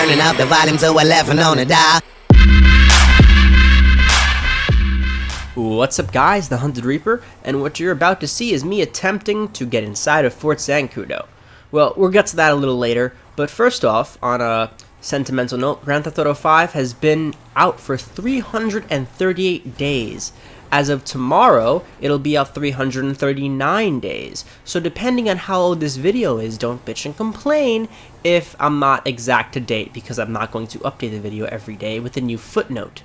turning up the volume to 11 on the dial. What's up guys, the Hunted Reaper, and what you're about to see is me attempting to get inside of Fort Zancudo. Well, we'll get to that a little later, but first off, on a sentimental note, Grand Theft Auto 5 has been out for 338 days. As of tomorrow, it'll be out 339 days. So depending on how old this video is, don't bitch and complain if I'm not exact to date, because I'm not going to update the video every day with a new footnote.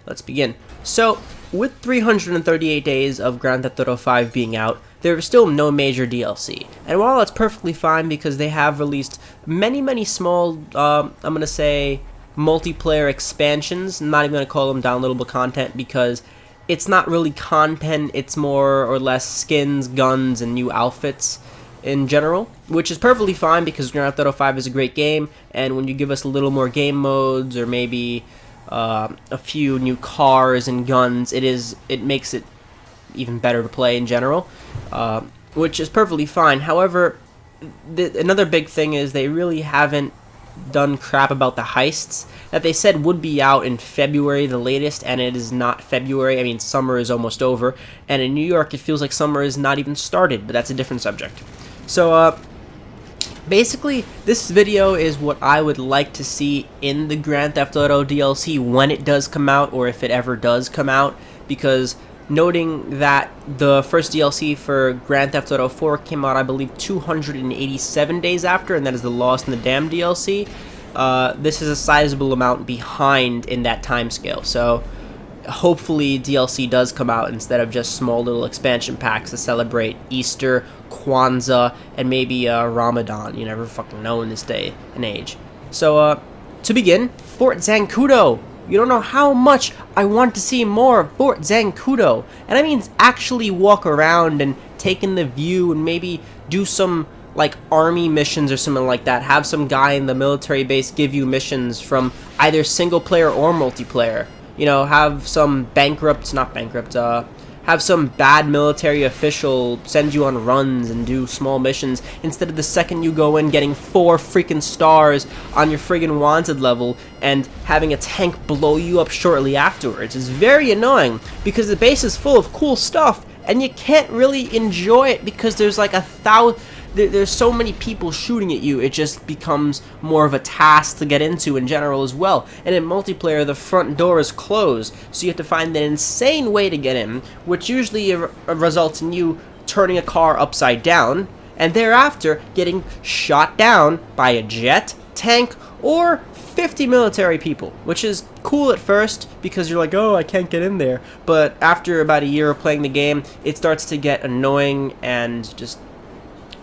Let's begin. So, with 338 days of Grand Theft Auto 5 being out, there is still no major DLC. And while that's perfectly fine because they have released many small, I'm going to say, multiplayer expansions, I'm not even going to call them downloadable content because it's not really content, it's more or less skins, guns, and new outfits in general, which is perfectly fine because Grand Theft Auto 5 is a great game, and when you give us a little more game modes or maybe a few new cars and guns, it makes it even better to play in general, which is perfectly fine. However, another big thing is they really haven't done crap about the heists that they said would be out in February the latest, and it is not February. I mean, summer is almost over, and in New York it feels like summer is not even started, but that's a different subject. So basically, this video is what I would like to see in the Grand Theft Auto DLC when it does come out, or if it ever does come out, because noting that the first DLC for Grand Theft Auto 4 came out, I believe, 287 days after, and that is the Lost and the Damned DLC, this is a sizable amount behind in that timescale. So hopefully DLC does come out instead of just small little expansion packs to celebrate Easter, Kwanzaa, and maybe Ramadan. You never fucking know in this day and age. So to begin, Fort Zancudo. You don't know how much I want to see more of Fort Zancudo. And I mean actually walk around and take in the view and maybe do some like army missions or something like that. Have some guy in the military base give you missions from either single player or multiplayer. You know, have some have some bad military official send you on runs and do small missions instead of the second you go in getting 4 freaking stars on your friggin' wanted level and having a tank blow you up shortly afterwards. It's very annoying because the base is full of cool stuff and you can't really enjoy it because there's like there's so many people shooting at you. It just becomes more of a task to get into in general as well. And in multiplayer, the front door is closed, so you have to find an insane way to get in, which usually results in you turning a car upside down, and thereafter getting shot down by a jet, tank, or 50 military people, which is cool at first because you're like, oh, I can't get in there. But after about a year of playing the game, it starts to get annoying and just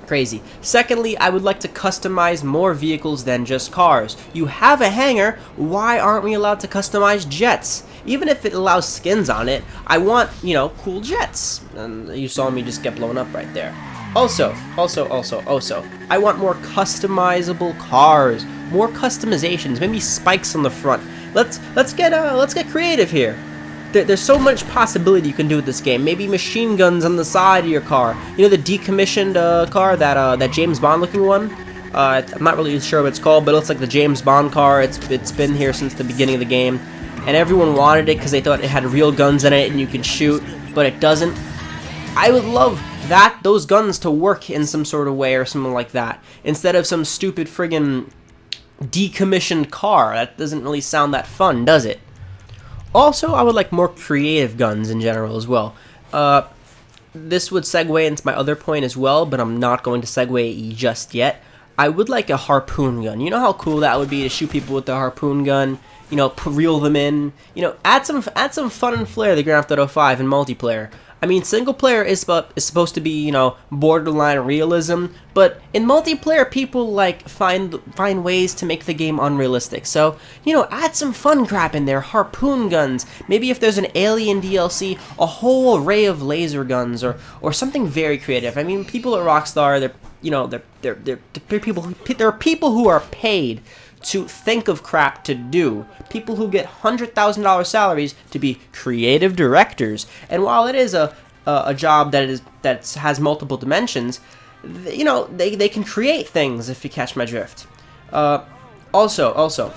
crazy. Secondly, I would like to customize more vehicles than just cars. You have a hangar, why aren't we allowed to customize jets? Even if it allows skins on it, I want, you know, cool jets. And you saw me just get blown up right there. Also, I want more customizable cars, more customizations, maybe spikes on the front. Let's get creative here. There's so much possibility you can do with this game. Maybe machine guns on the side of your car. You know the decommissioned car, that James Bond looking one? I'm not really sure what it's called, but it looks like the James Bond car. It's been here since the beginning of the game, and everyone wanted it because they thought it had real guns in it and you can shoot, but it doesn't. I would love those guns to work in some sort of way or something like that, instead of some stupid friggin' decommissioned car. That doesn't really sound that fun, does it? Also, I would like more creative guns in general as well. This would segue into my other point as well, but I'm not going to segue just yet. I would like a harpoon gun. You know how cool that would be to shoot people with the harpoon gun? You know, reel them in. You know, add some fun and flair to Grand Theft Auto 5 in multiplayer. I mean, single player is supposed to be, you know, borderline realism, but in multiplayer, people like find ways to make the game unrealistic. So, you know, add some fun crap in there, harpoon guns. Maybe if there's an alien DLC, a whole array of laser guns, or something very creative. I mean, people at Rockstar, there are people who are paid to think of crap to do. People who get $100,000 salaries to be creative directors. And while it is a job that has multiple dimensions, you know, they can create things, if you catch my drift. Also,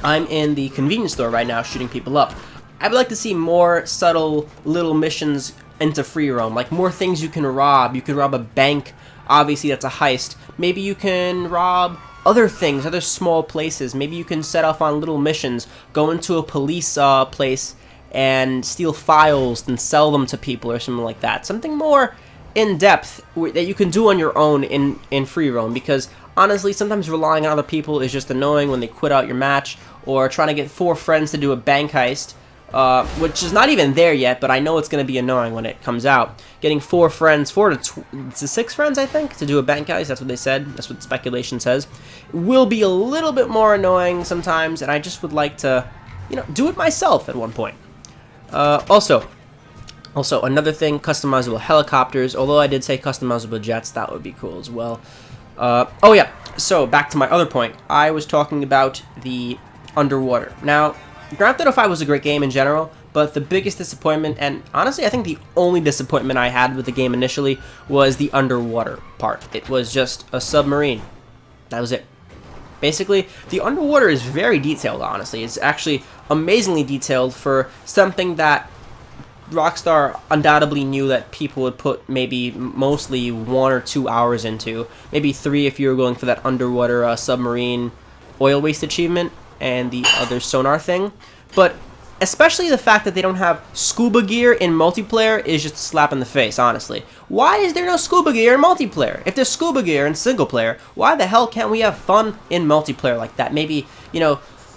I'm in the convenience store right now shooting people up. I would like to see more subtle little missions into free roam, like more things you can rob. You can rob a bank. Obviously, that's a heist. Maybe you can rob other things, other small places. Maybe you can set off on little missions, go into a police place and steal files and sell them to people or something like that. Something more in depth that you can do on your own in free roam, because honestly, sometimes relying on other people is just annoying when they quit out your match, or trying to get 4 friends to do a bank heist, which is not even there yet, but I know it's going to be annoying when it comes out. Getting 4 friends, 4 to 6 friends, I think, to do a bank heist, that's what they said, that's what speculation says, will be a little bit more annoying sometimes, and I just would like to, do it myself at one point. Also, another thing, customizable helicopters. Although I did say customizable jets, that would be cool as well. Oh yeah, so back to my other point. I was talking about the underwater. Now, Grand Theft Auto 5 was a great game in general, but the biggest disappointment, and honestly I think the only disappointment I had with the game initially, was the underwater part. It was just a submarine. That was it. Basically, the underwater is very detailed, honestly. It's actually amazingly detailed for something that Rockstar undoubtedly knew that people would put maybe mostly 1 or 2 hours into. Maybe 3 if you were going for that underwater submarine oil waste achievement and the other sonar thing. But especially the fact that they don't have scuba gear in multiplayer is just a slap in the face, honestly. Why is there no scuba gear in multiplayer? If there's scuba gear in single player, why the hell can't we have fun in multiplayer like that? Maybe,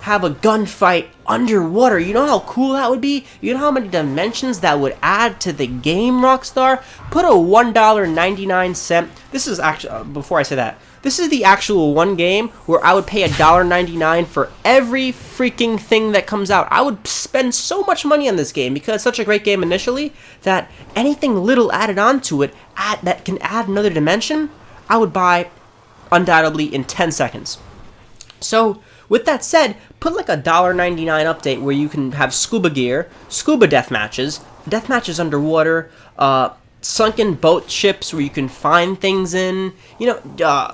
have a gunfight underwater. You know how cool that would be? You know how many dimensions that would add to the game, Rockstar? Put a $1.99. This is actually, before I say that, this is the actual one game where I would pay $1.99 for every freaking thing that comes out. I would spend so much money on this game because it's such a great game initially that anything little added onto it that can add another dimension, I would buy undoubtedly in 10 seconds. So, with that said, put like a $1.99 update where you can have scuba gear, scuba death matches underwater, sunken boat ships where you can find things in,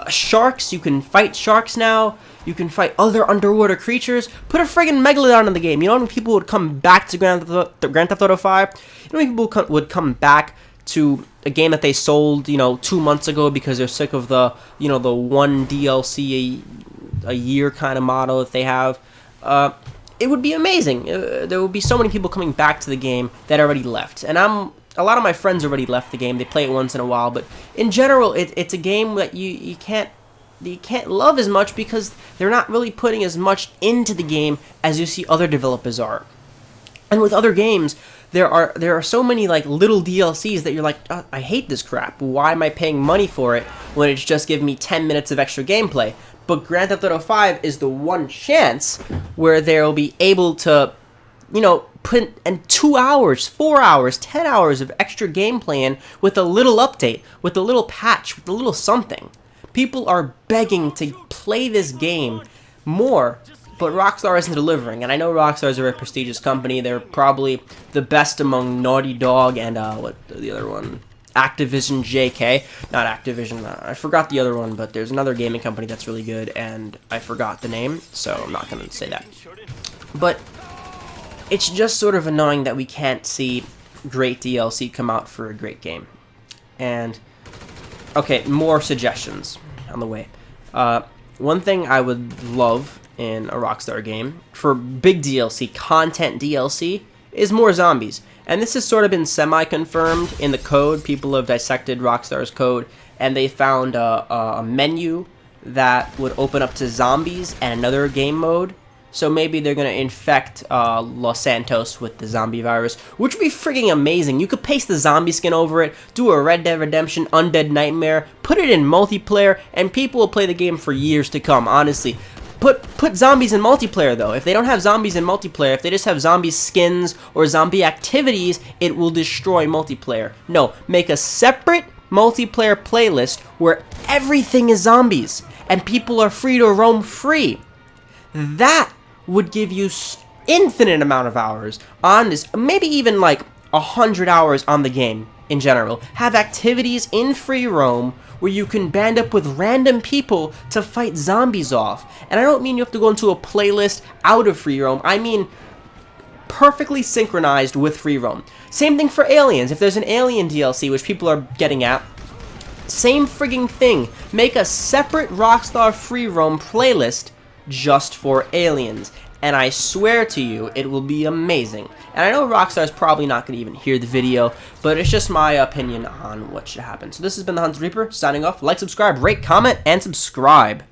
sharks, you can fight sharks now, you can fight other underwater creatures. Put a friggin' Megalodon in the game. You know how many people would come back to Grand Theft Auto 5? You know how many people would come back to a game that they sold, 2 months ago because they're sick of the, the one DLC a year kind of model that they have. It would be amazing. There would be so many people coming back to the game that already left, and a lot of my friends already left the game. They play it once in a while, but in general, it's a game that you can't love as much because they're not really putting as much into the game as you see other developers are. And with other games, there are so many like little DLCs that you're like, oh, I hate this crap. Why am I paying money for it when it's just giving me 10 minutes of extra gameplay? But Grand Theft Auto 5 is the one chance where they'll be able to, put in 2 hours, 4 hours, 10 hours of extra gameplay in with a little update, with a little patch, with a little something. People are begging to play this game more, but Rockstar isn't delivering. And I know Rockstar is a very prestigious company. They're probably the best among Naughty Dog and, what the other one? Activision JK, not Activision, I forgot the other one, but there's another gaming company that's really good, and I forgot the name, so I'm not going to say that. But it's just sort of annoying that we can't see great DLC come out for a great game. And, okay, more suggestions on the way. One thing I would love in a Rockstar game, for big DLC, content DLC, is more zombies. And this has sort of been semi-confirmed in the code. People have dissected Rockstar's code, and they found a menu that would open up to zombies and another game mode. So maybe they're going to infect Los Santos with the zombie virus, which would be freaking amazing. You could paste the zombie skin over it, do a Red Dead Redemption Undead Nightmare, put it in multiplayer, and people will play the game for years to come, honestly. Put zombies in multiplayer, though. If they don't have zombies in multiplayer, if they just have zombie skins or zombie activities, it will destroy multiplayer. No, make a separate multiplayer playlist where everything is zombies and people are free to roam free. That would give you infinite amount of hours on this, maybe even like 100 hours on the game in general. Have activities in free roam where you can band up with random people to fight zombies off. And I don't mean you have to go into a playlist out of free roam, I mean perfectly synchronized with free roam. Same thing for aliens. If there's an alien DLC, which people are getting at, same frigging thing. Make a separate Rockstar free roam playlist just for aliens. And I swear to you, it will be amazing. And I know Rockstar's probably not going to even hear the video, but it's just my opinion on what should happen. So this has been the Hunt Reaper, signing off. Like, subscribe, rate, comment, and subscribe.